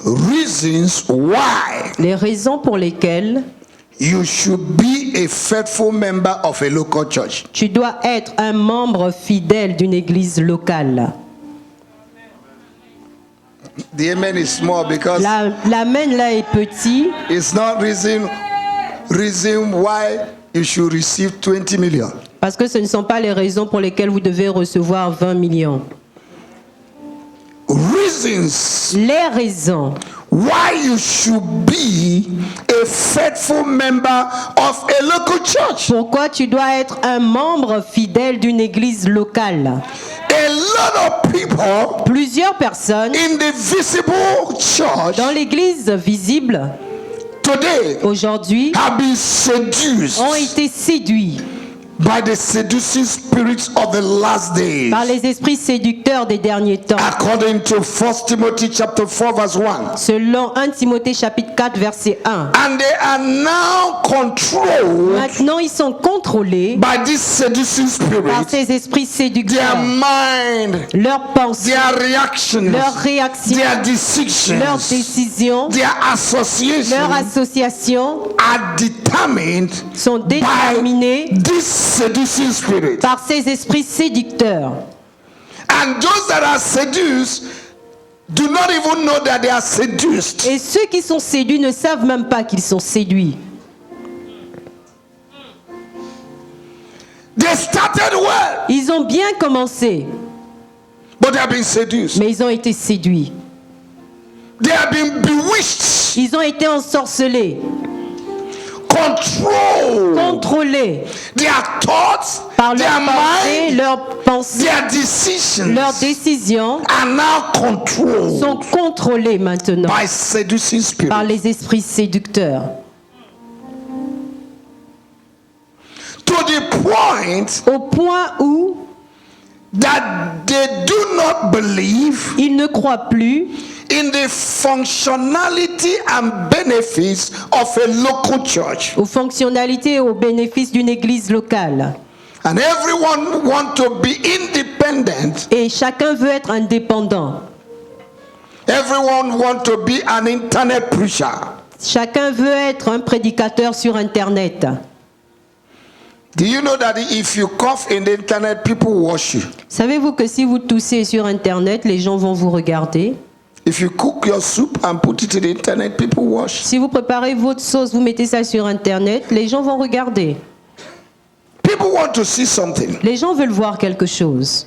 reasons why les raisons pour lesquelles you should be a faithful member of a local church. tu dois être un membre fidèle d'une église locale. The amen is small because L'amen là est petit. it's not reason why you should receive 20 million. Parce que ce ne sont pas les raisons pour lesquelles vous devez recevoir 20 millions. Reasons Les raisons why you should be a faithful member of a local church. pourquoi tu dois être un membre fidèle d'une église locale. A lot of people Plusieurs personnes in the visible church dans l'église visible today aujourd'hui have been seduced ont été séduits by the seducing spirits of the last days. par les esprits séducteurs des derniers temps. According to 1 Timothy chapter 4 verse 1. Selon 1 Timothée chapitre 4 verset 1. And they are now controlled Maintenant ils sont contrôlés by this seducing par spirit. ces esprits Their séducteurs. mind, Leurs pensées, their reactions, leurs réactions, their leurs decisions, décisions, their associations leurs associations are determined sont by déterminées this seducing spirit. par ces esprits séducteurs. And those that are seduced do not even know that they are seduced. Et ceux qui sont séduits ne savent même pas qu'ils sont séduits. They started well, Ils ont bien commencé, but they have been seduced. mais ils ont été séduits. They have been bewitched, Ils ont été ensorcelés, controlled. contrôlés Their thoughts, par their mind, leurs pensées, their decisions leurs décisions are now controlled sont contrôlées maintenant by seducing par spirits. les esprits séducteurs. To the point Au point où that they do not believe ils ne croient plus in the functionality and benefits of a local church. aux fonctionnalités et aux bénéfices d'une église locale. And everyone want to be independent. Et chacun veut être indépendant. Everyone want to be an internet preacher. Chacun veut être un prédicateur sur Internet. Do you know that if you cough in the internet, people watch you? Savez-vous que si vous toussez sur Internet, les gens vont vous regarder? If you cook your soup and put it in the internet, people watch. Si vous préparez votre sauce, vous mettez ça sur Internet, les gens vont regarder. People want to see something. Les gens veulent voir quelque chose.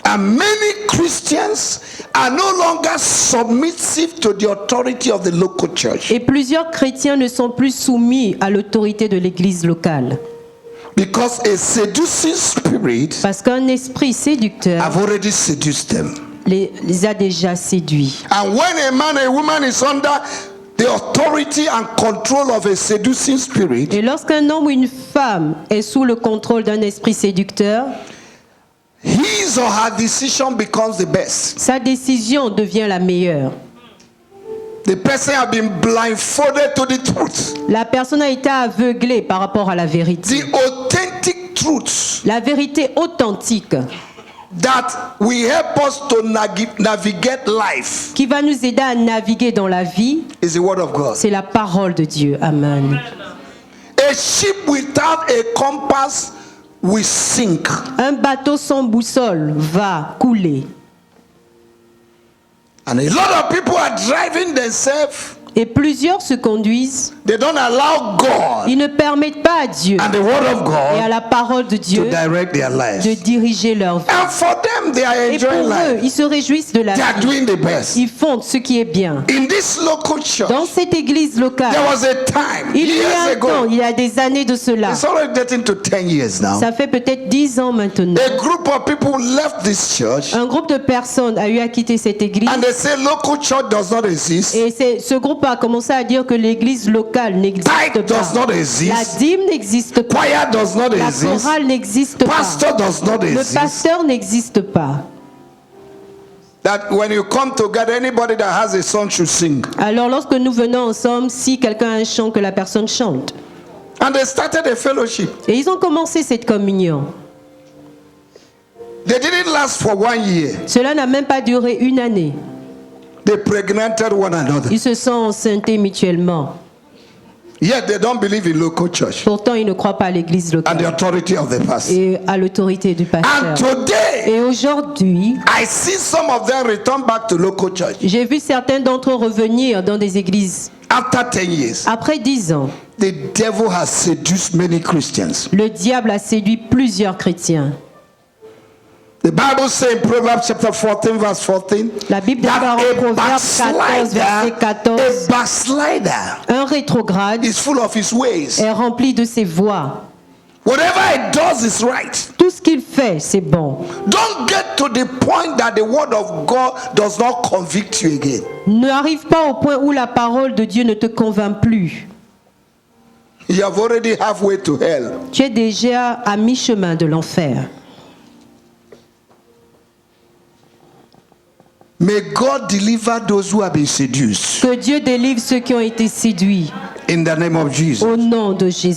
And many Christians are no longer submissive to the authority of the local church. Et plusieurs chrétiens ne sont plus soumis à l'autorité de l'église locale. Because a seducing spirit Parce qu'un esprit séducteur have already seduced them. les a déjà séduits. And when a man or a woman is under the authority and control of a seducing spirit, Et lorsqu'un homme ou une femme est sous le contrôle d'un esprit séducteur, his or her decision becomes the best. sa décision devient la meilleure. The person has been blindfolded to the truth. La personne a été aveuglée par rapport à la vérité. The authentic truth La vérité authentique that will help us to navigate life qui va nous aider à naviguer dans la vie, is the word of God. c'est la parole de Dieu. Amen. A ship without a compass will sink. Un bateau sans boussole va couler. And a lot of people are driving themselves. Et plusieurs se conduisent. They don't allow God Ils ne permettent pas à Dieu and the word of et à God la parole de to Dieu direct their de lives. diriger leur vie. And for them, they are Et pour enjoying eux, life. ils se réjouissent de la They are vie. doing the best. Ils font ce qui est bien. In this local church, Dans cette église locale, there was a time, il y years a un temps, ago, il y a des années de cela. it's already getting to 10 years now. Ça fait peut-être 10 ans maintenant. A group of people left this church Un groupe de personnes a eu à quitter cette église. and they say local church does not exist. Et ce groupe a commencé à dire que l'église locale n'existe Tithe does pas. not La exist. dîme n'existe pas. Choir does not La exist. chorale n'existe pas. Pastor does not Le exist. pasteur n'existe pas. That when you come together, anybody that has a song should sing. Alors lorsque nous venons ensemble, si quelqu'un a un chant, que la personne chante. And they started a fellowship. Et ils ont commencé cette communion. They didn't last for 1 year. Cela n'a même pas duré une année. They pregnated one another. Ils se sont enceintés mutuellement. Yet they don't believe in local church Pourtant, ils ne croient pas à l'église and the locale authority of the pastor. et à l'autorité du And pasteur. today, Et aujourd'hui, I see some of them return back to local church j'ai vu certains d'entre eux revenir dans des églises. after 10 years. Après 10 ans, The devil has seduced many Christians. le diable a séduit plusieurs chrétiens. The Bible says in Proverbs chapter 14 verse 14 La Bible that déclare en Proverbe 14, verset 14, a backslider un rétrograde is full of his ways. est rempli de ses voies. Whatever he does is right. Tout ce qu'il fait, c'est bon. Don't get to the point that the word of God does not convict you again. Ne arrive pas au point où la parole de Dieu ne te convainc plus. You have already halfway to hell. Tu es déjà à mi-chemin de l'enfer. May God deliver those who have been seduced Que Dieu délivre ceux qui ont été séduits in the name of Jesus. au nom de Jésus.